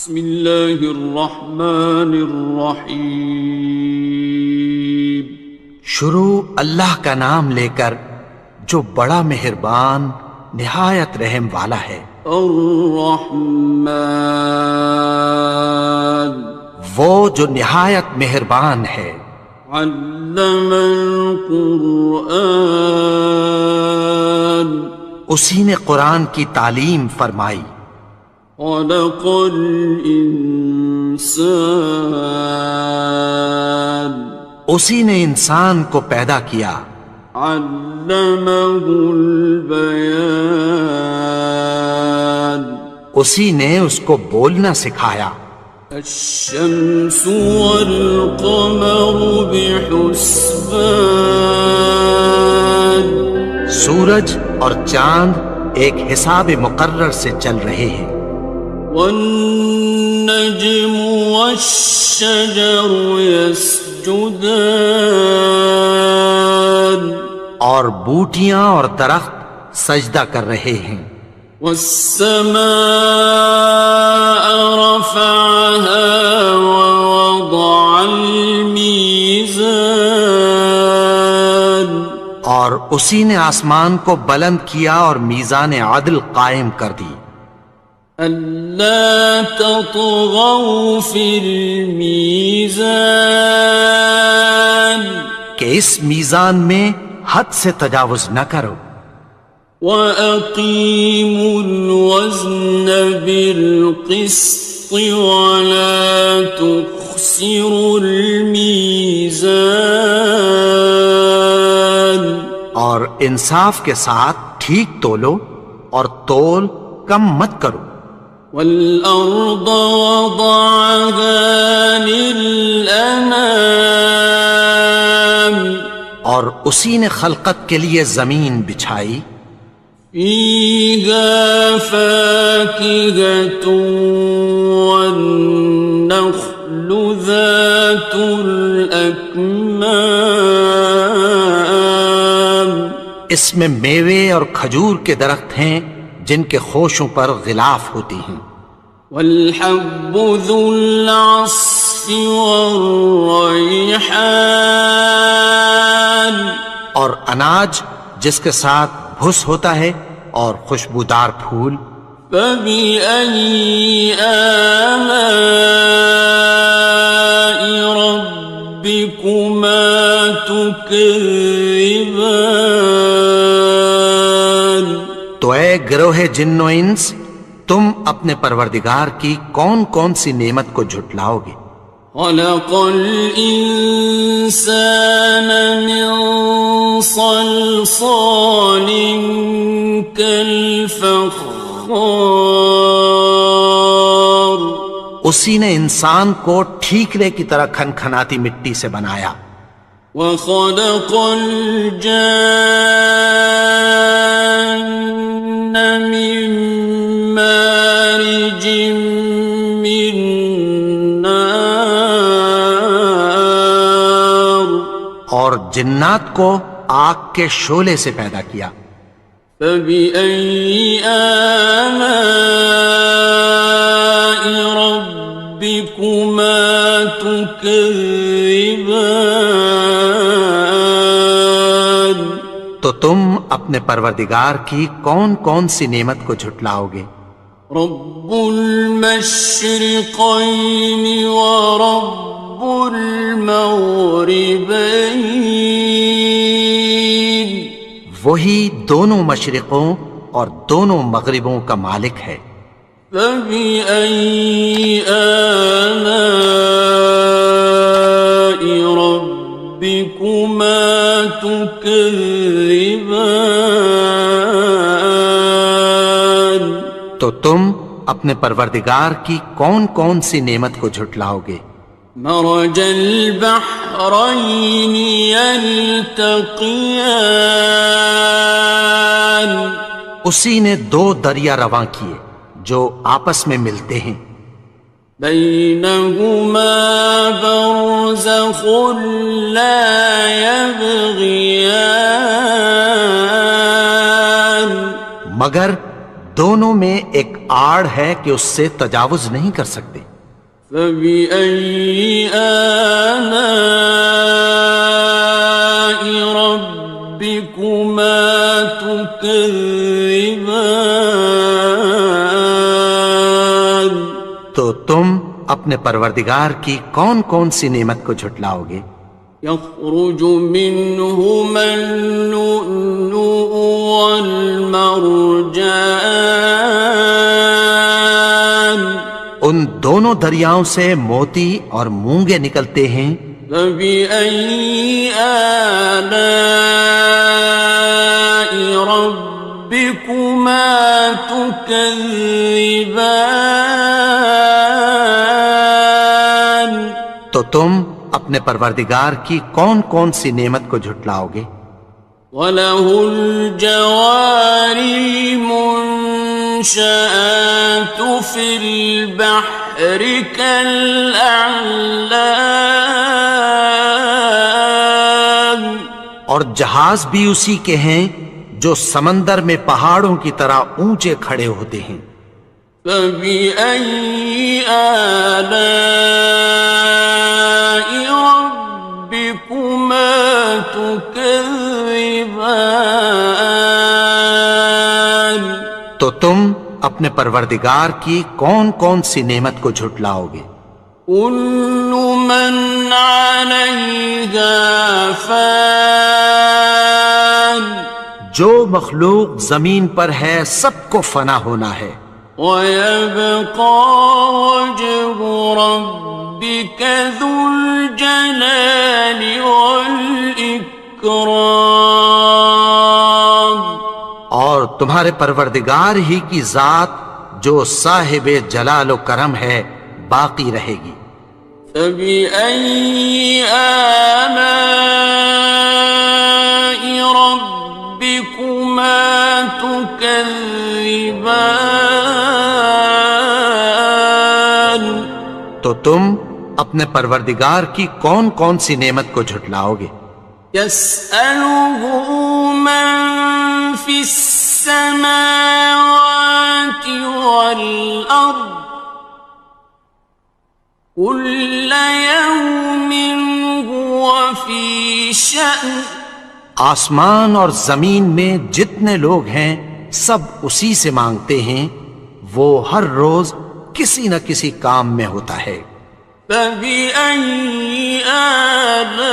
بسم اللہ الرحمن الرحیم۔ شروع اللہ کا نام لے کر جو بڑا مہربان نہایت رحم والا ہے۔ الرحمن، وہ جو نہایت مہربان ہے۔ علم القرآن، اسی نے قرآن کی تعلیم فرمائی۔ خلق الانسان، اسی نے انسان کو پیدا کیا۔ علمہ البیان، اسی نے اس کو بولنا سکھایا۔ الشمس والقمر بحسبان، سورج اور چاند ایک حساب مقرر سے چل رہے ہیں۔ والنجم والشجر يسجدان، اور بوٹیاں اور درخت سجدہ کر رہے ہیں۔ والسماء رفعها ووضع الميزان، اور اسی نے آسمان کو بلند کیا اور میزان عدل قائم کر دی۔ ألا تطغوا في الميزان، کہ اس میزان میں حد سے تجاوز نہ کرو۔ وَأَقِيمُوا الْوَزْنَ بِالْقِسْطِ وَلَا تُخْسِرُوا الْمِيزَانَ، اور انصاف کے ساتھ ٹھیک تولو اور تول کم مت کرو۔ وَالْأَرْضَ وَضَعَهَا لِلْأَنَامِ، اور اسی نے خلقت کے لیے زمین بچھائی۔ فِيهَا فَاكِهَةٌ وَالنَّخْلُ ذَاتُ الْأَكْمَامِ، اس میں میوے اور کھجور کے درخت ہیں جن کے خوشوں پر غلاف ہوتی ہیں۔ وَالْحَبُّ ذُو الْعَصْفِ وَالرَّيْحَانِ، اور اناج جس کے ساتھ بھس ہوتا ہے اور خوشبودار پھول۔ فَبِأَيِّ آلَاءِ رَبِّكُمَا تُكَذِّبَانِ، تو اے گروہ جن و انس، تم اپنے پروردگار کی کون کون سی نعمت کو جھٹلاؤ گے؟ خَلَقَ الْإِنسَانَ مِنْ صَلْصَالٍ كَالْفَخَّارِ، اسی نے انسان کو ٹھیکرے کی طرح کھنکھناتی مٹی سے بنایا۔ وَخَلَقَ الْجَانَّ مِن مَّارِجٍ مِّن نَّارٍ، اور جنات کو آگ کے شعلے سے پیدا کیا۔ فَبِأَيِّ آلَاءِ رَبِّكُمَا تُكَذِّبَانِ، تو تم اپنے پروردگار کی کون کون سی نعمت کو جھٹلاؤ گے؟ رب المشرقین ورب المغربین، وہی دونوں مشرقوں اور دونوں مغربوں کا مالک ہے۔ فَبِأَيِّ آلَاءِ رَبِّكُمَا تُكَذِّبَانِ، تو تم اپنے پروردگار کی کون کون سی نعمت کو جھٹلاؤ گے؟ مرج البحرین یلتقیان، اسی نے دو دریا رواں کیے جو آپس میں ملتے ہیں۔ بینہما برزخ لا یبغیان، مگر دونوں میں ایک آڑ ہے کہ اس سے تجاوز نہیں کر سکتے۔ فبأي آلاء ربكما تكذبان؟ تو تم اپنے پروردگار کی کون کون سی نعمت کو جھٹلاؤ گے؟ يخرج منهما اللؤلؤ والمرجان، ان دونوں دریاؤں سے موتی اور مونگے نکلتے ہیں۔ فبأي آلاء ربكما تكذبان؟ تو تم اپنے پروردگار کی کون کون سی نعمت کو جھٹلاؤ گے؟ وَلَهُ الْجَوَارِ الْمُنشَآتُ فِي الْبَحْرِ كَالْأَعْلَامِ، اور جہاز بھی اسی کے ہیں جو سمندر میں پہاڑوں کی طرح اونچے کھڑے ہوتے ہیں۔ فَبِأَيِّ آلَاءِ رَبِّكُمَا تُكَذِّبَانِ؟ تو تم اپنے پروردگار کی کون کون سی نعمت کو جھٹلاؤ گے؟ كُلُّ مَنْ عَلَيْهَا فَانٍ، جو مخلوق زمین پر ہے سب کو فنا ہونا ہے۔ وَيَبْقَى وَجْهُ رَبِّكَ ذُو الْجَلَالِ وَالْإِكْرَامِ، اور تمہارے پروردگار ہی کی ذات جو صاحب جلال و کرم ہے باقی رہے گی۔ فَبِأَيِّ آلَاءِ رَبِّكُمَا تُكَذِّبَانِ؟ تو تم اپنے پروردگار کی کون کون سی نعمت کو جھٹلاؤ گے؟ يَسْأَلُهُ مَن فِي السَّمَاوَاتِ وَالْأَرْضِ كُلَّ يَوْمٍ هُوَ فِي شَأْنٍ، آسمان اور زمین میں جتنے لوگ ہیں سب اسی سے مانگتے ہیں، وہ ہر روز کسی نہ کسی کام میں ہوتا ہے۔ فَبِأَيِّ آلَاءِ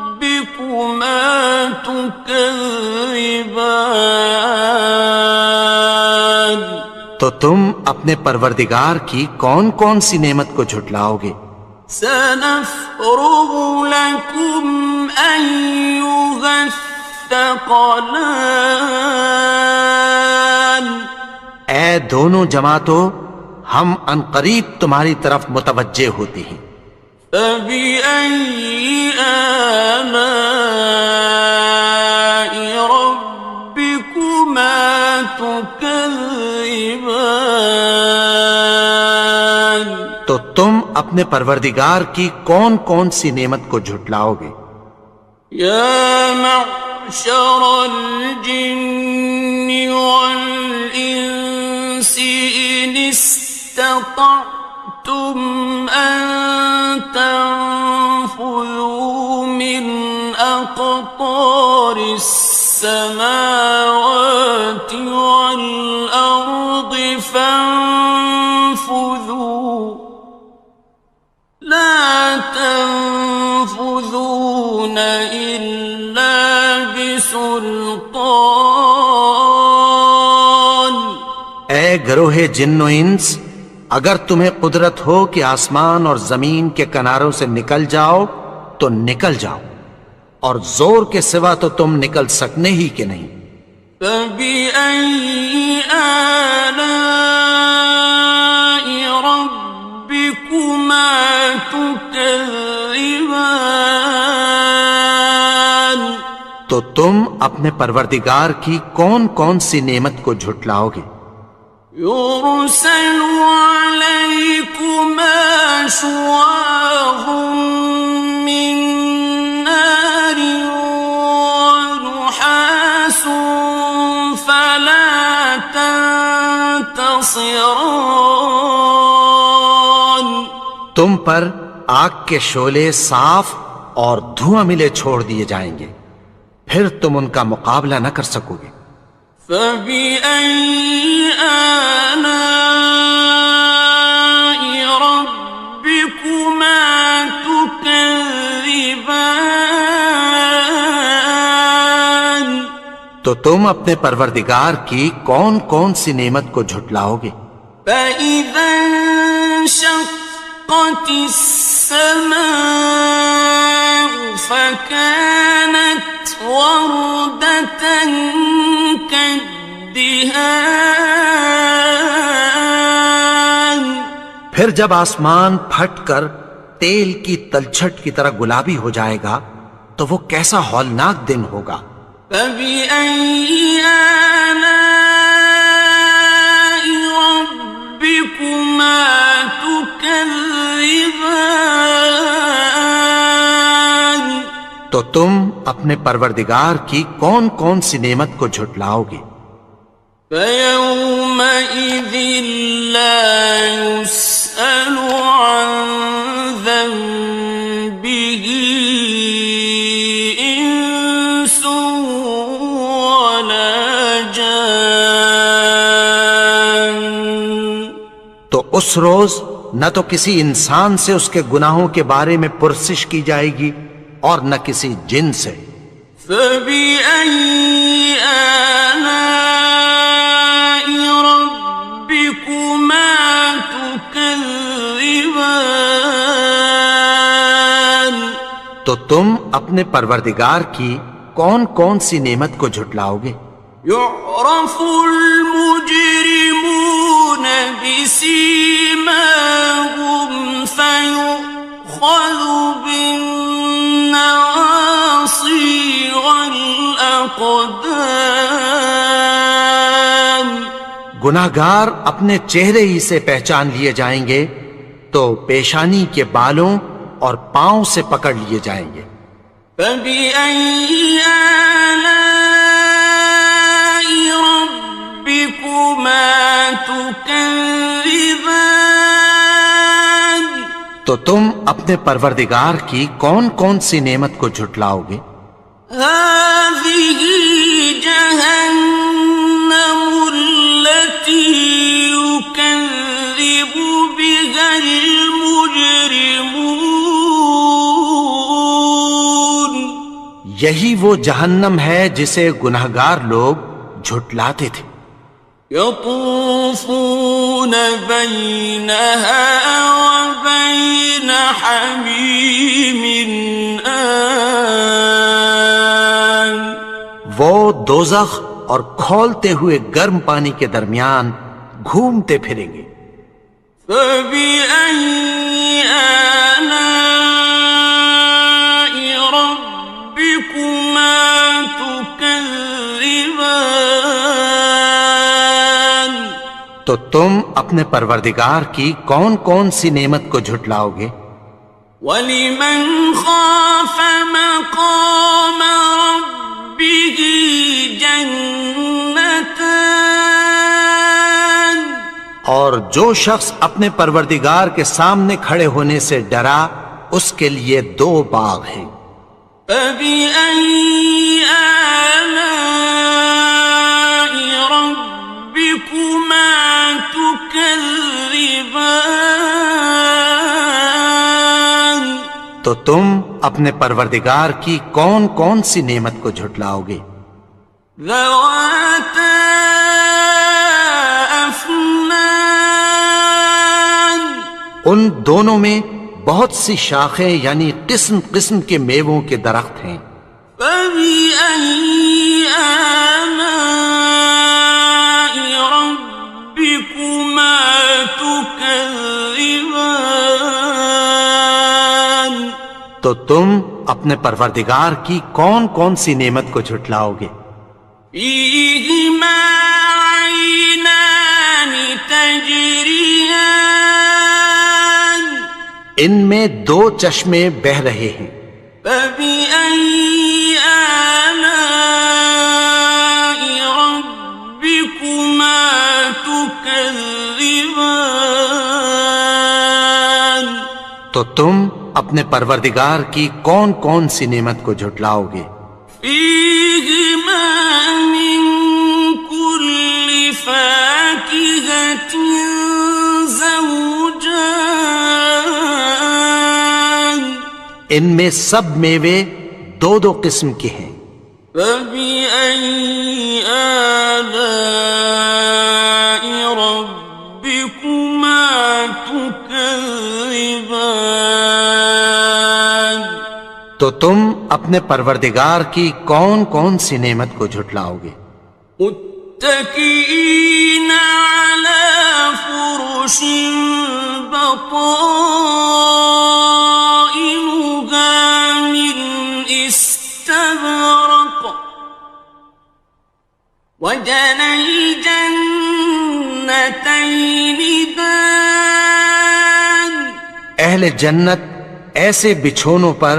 رَبِّكُمَا تُكَذِّبَانِ؟ تو تم اپنے پروردگار کی کون کون سی نعمت کو جھٹلاؤ گے؟ سَنَفْرُغُ لَكُمْ أَيُّهَ الثَّقَلَانِ، اے دونوں جماعتوں، ہم عنقریب تمہاری طرف متوجہ ہوتے ہیں۔ فَبِأَيِّ آلَاءِ رَبِّكُمَا تُكَذِّبَانِ؟ تو تم اپنے پروردگار کی کون کون سی نعمت کو جھٹلاؤ گے؟ يَا مَعْشَرَ الْجِنِّ وَالْإِنسِ إِنِ اسْتَطَعْتُمْ أَن تَنفُذُوا مِنْ أَقْطَارِ السَّمَاوَاتِ وَالْأَرْضِ فَانفُذُوا لَا تَنفُذُونَ إِلَّا بِسُلْطَانٍ۔ اے گروہ جن و انس، اگر تمہیں قدرت ہو کہ آسمان اور زمین کے کناروں سے نکل جاؤ تو نکل جاؤ، اور زور کے سوا تو تم نکل سکنے ہی کہ نہیں۔ فَبِأَيِّ آلَاءِ رَبِّكُمَا تُكَذِّبَانِ؟ تو تم اپنے پروردگار کی کون کون سی نعمت کو جھٹلاؤ گے؟ يُرْسَلُ عَلَيْكُمَا شُوَاظٌ مِّن نَّارٍ وَنُحَاسٌ فَلَا خاصران. تم پر آگ کے شعلے صاف اور دھواں ملے چھوڑ دیے جائیں گے، پھر تم ان کا مقابلہ نہ کر سکو گے۔ فَبِأَيِّ آلَاءِ رَبِّكُمَا تُكَذِّبَانِ. تو تم اپنے پروردگار کی کون کون سی نعمت کو جھٹلاؤ گے؟ فَإِذَا انشَقَّتِ السَّمَاءُ فَكَانَتْ وَرْدَةً كَالدِّهَانِ. پھر جب آسمان پھٹ کر تیل کی تلچھٹ کی طرح گلابی ہو جائے گا تو وہ کیسا ہولناک دن ہوگا۔ فَبِأَيِّ آلَاءِ رَبِّكُمَا تُكَذِّبَانِ. تو تم اپنے پروردگار کی کون کون سی نعمت کو جھٹلاؤ گے؟ فَيَوْمَئِذٍ لَا يُسْأَلُ عَنْ ذَنبِهِ إِنسٌ وَلَا جَانٌ. تو اس روز نہ تو کسی انسان سے اس کے گناہوں کے بارے میں پرسش کی جائے گی اور نہ کسی جن سے۔ فَبِأَيِّ آلَاءِ رَبِّكُمَا تُكَذِّبَانِ. تو تم اپنے پروردگار کی کون کون سی نعمت کو جھٹلاؤ گے؟ يُعْرَفُ الْمُجْرِمُونَ بِسِيمَاهُمْ فَيُؤْخَذُ بِالنَّوَاصِي وَالْأَقْدَامِ. گناہگار اپنے چہرے ہی سے پہچان لیے جائیں گے تو پیشانی کے بالوں اور پاؤں سے پکڑ لیے جائیں گے۔ فَبِأَيِّ آلَاءِ رَبِّكُمَا تُكَذِّبَانِ. تو تم اپنے پروردگار کی کون کون سی نعمت کو جھٹلاؤ گے؟ هَٰذِهِ جَهَنَّمُ الَّتِي يُكَذِّبُ بِهَا الْمُجْرِمُونَ. یہی وہ جہنم ہے جسے گناہگار لوگ جھٹلاتے تھے۔ يَطُوفُونَ بَيْنَهَا وَبَيْنَ حَمِيمٍ آنٍ. وہ دوزخ اور کھولتے ہوئے گرم پانی کے درمیان گھومتے پھریں گے۔ فَبِأَيِّ آلَاءِ رَبِّكُمَا تُكَذِّبَانِ. تو تم اپنے پروردگار کی کون کون سی نعمت کو جھٹلاؤ گے؟ وَلِمَنْ خَافَ مَقَامَ رَبِّهِ جَنَّتَانِ. اور جو شخص اپنے پروردگار کے سامنے کھڑے ہونے سے ڈرا اس کے لیے دو باغ ہیں۔ فَبِأَيِّ آلَاءِ رَبِّكُمَا تُكَذِّبَانِ. تو تم اپنے پروردگار کی کون کون سی نعمت کو جھٹلاؤ گے؟ ذَوَاتَا أَفْنَانٍ. ان دونوں میں بہت سی شاخیں یعنی قسم قسم کے میووں کے درخت ہیں۔ فَبِأَيِّ آلَاءِ رَبِّكُمَا تُكَذِّبَانِ. تو تم اپنے پروردگار کی کون کون سی نعمت کو جھٹلاؤ گے؟ فِيهِمَا عَيْنَانِ تَجْرِيَانِ. ان میں دو چشمے بہہ رہے ہیں۔ فَبِأَيِّ آلَاءِ رَبِّكُمَا تُكَذِّبَانِ. تكذبان تو تم اپنے پروردگار کی کون کون سی نعمت کو جھٹلاؤ گے؟ فيهما من كل فاكهة زوجان ان میں سب میوے دو دو قسم کے ہیں۔ فبأي آلاء ربكما تكذبان تو تم اپنے پروردگار کی کون کون سی نعمت کو جھٹلاؤ گے؟ متكئين على فرش بطائنها من استبرق وجنى الجنتين دان اہل جنت ایسے بچھونوں پر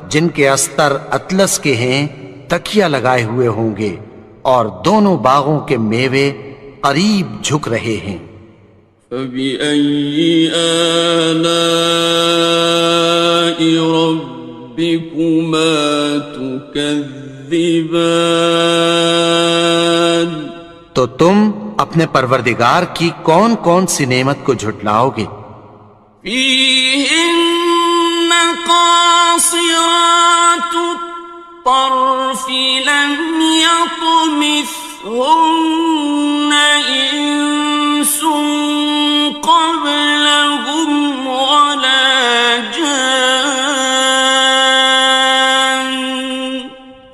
جن کے استر اطلس کے ہیں تکیہ لگائے ہوئے ہوں گے، اور دونوں باغوں کے میوے قریب جھک رہے ہیں۔ فبأي آلاء ربكما تكذبان تو تم اپنے پروردگار کی کون کون سی نعمت کو جھٹلاؤ گے؟ فيهن قاصرات الطرف لم يطمثهن إنس قبلهم ولا جان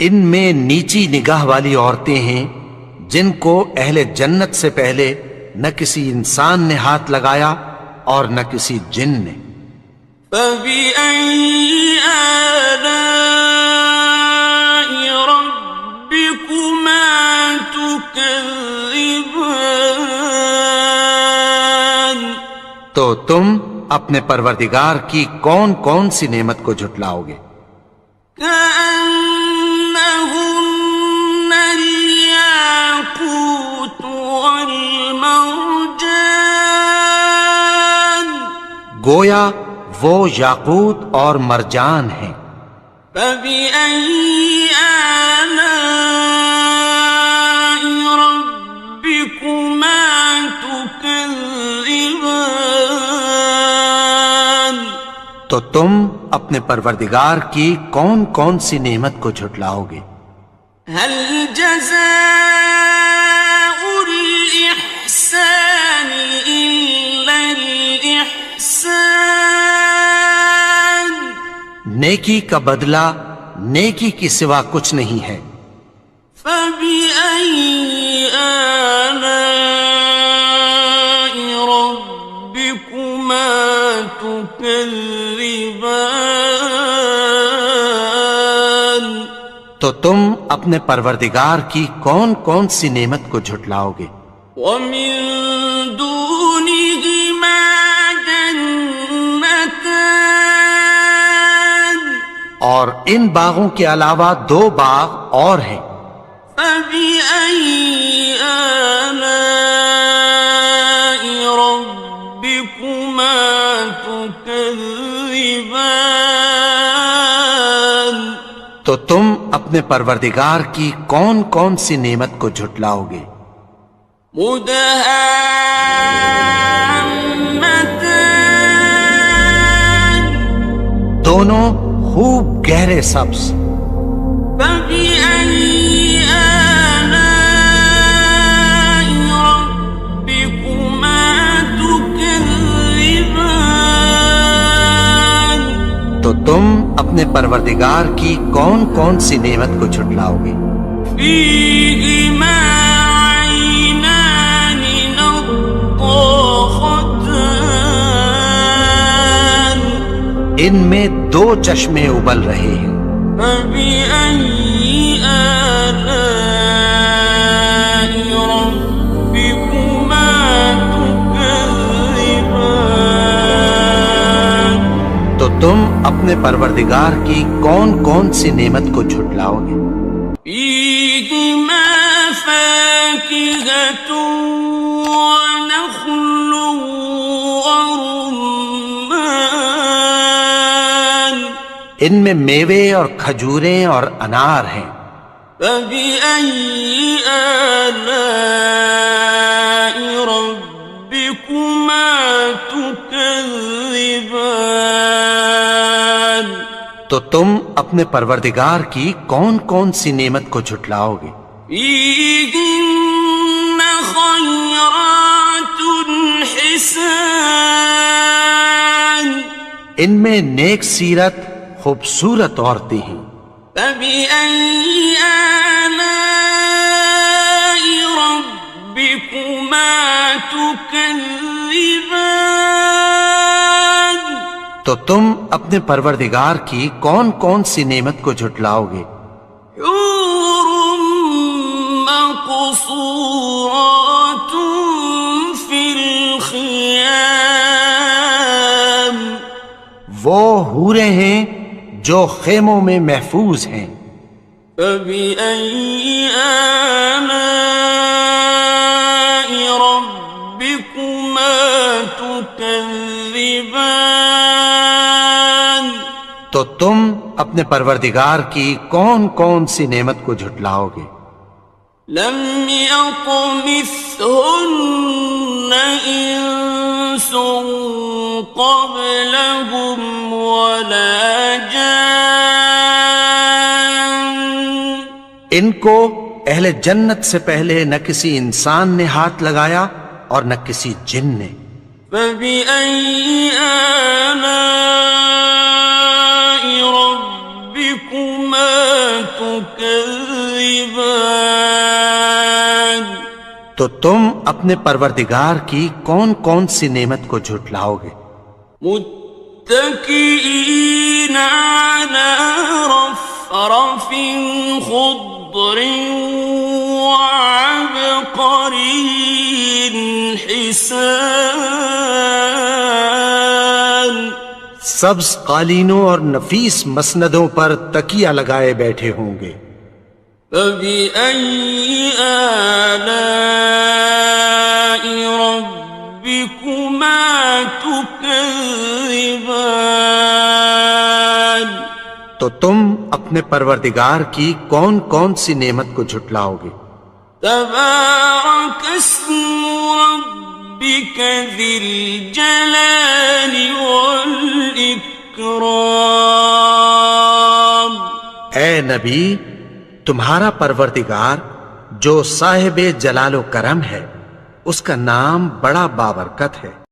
ان میں نیچی نگاہ والی عورتیں ہیں جن کو اہل جنت سے پہلے نہ کسی انسان نے ہاتھ لگایا اور نہ کسی جن نے۔ فبأي آلاء ربكما تكذبان تو تم اپنے پروردگار کی کون کون سی نعمت کو جھٹلاؤ گے؟ كأنهن الياقوت والمرجان گویا وہ یاقوت اور مرجان ہیں۔ فبأي آلاء ربكما تكذبان تو تم اپنے پروردگار کی کون کون سی نعمت کو جھٹلاؤ گے؟ هل جزاء الإحسان إلا الإحسان نیکی کا بدلہ نیکی کی سوا کچھ نہیں ہے۔ فبأي آلاء ربكما تكذبان تو تم اپنے پروردگار کی کون کون سی نعمت کو جھٹلاؤ گے؟ ومن دونهما جنتان اور ان باغوں کے علاوہ دو باغ اور ہیں۔ فبأي آلاء ربكما تكذبان تو تم اپنے پروردگار کی کون کون سی نعمت کو جھٹلاؤ گے؟ مدهامتان دونوں خوب گہرے سبز۔ فبأي آلاء ربكما تكذبان تو تم اپنے پروردگار کی کون کون سی نعمت کو جھٹلاؤ گے؟ فيهما عينان نضاختان ان میں دو چشمے ابل رہے ہیں۔ فبأي آلاء ربكما تكذبان تو تم اپنے پروردگار کی کون کون سی نعمت کو جھٹلاؤ گے؟ فيهما فاكهة فاكهة ونخل ورمان ان میں میوے اور کھجوریں اور انار ہیں. فبأي آلاء ربكما تكذبان تو تم اپنے پروردگار کی کون کون سی نعمت کو جھٹلاؤ گے؟ فيهن خيرات حسان ان میں نیک سیرت خوبصورت عورتیں ہیں. فبأي آلاء ربكما تكذبان تو تم اپنے پروردگار کی کون کون سی نعمت کو جھٹلاؤ گے؟ حور مقصورات في الخيام وہ حوریں ہیں جو خیموں میں محفوظ ہیں. فبأي آلاء ربكما تكذبان تو تم اپنے پروردگار کی کون کون سی نعمت کو جھٹلاؤ گے؟ لم يطمثهن إنس قبلهم ولا جان ان کو اہل جنت سے پہلے نہ کسی انسان نے ہاتھ لگایا اور نہ کسی جن نے. فبأي آلاء ربكما تكذبان تو تم اپنے پروردگار کی کون کون سی نعمت کو جھٹلاؤ گے؟ متكئين على رفرف خضر وعبقري حسان سبز قالینوں اور نفیس مسندوں پر تکیہ لگائے بیٹھے ہوں گے. فبأي آلاء ربكما تكذبان تو تم اپنے پروردگار کی کون کون سی نعمت کو جھٹلاؤ گے؟ تبارك اسم ربك ذي الجلال والإكرام اے نبی، تمہارا پروردگار جو صاحب جلال و کرم ہے، اس کا نام بڑا بابرکت ہے.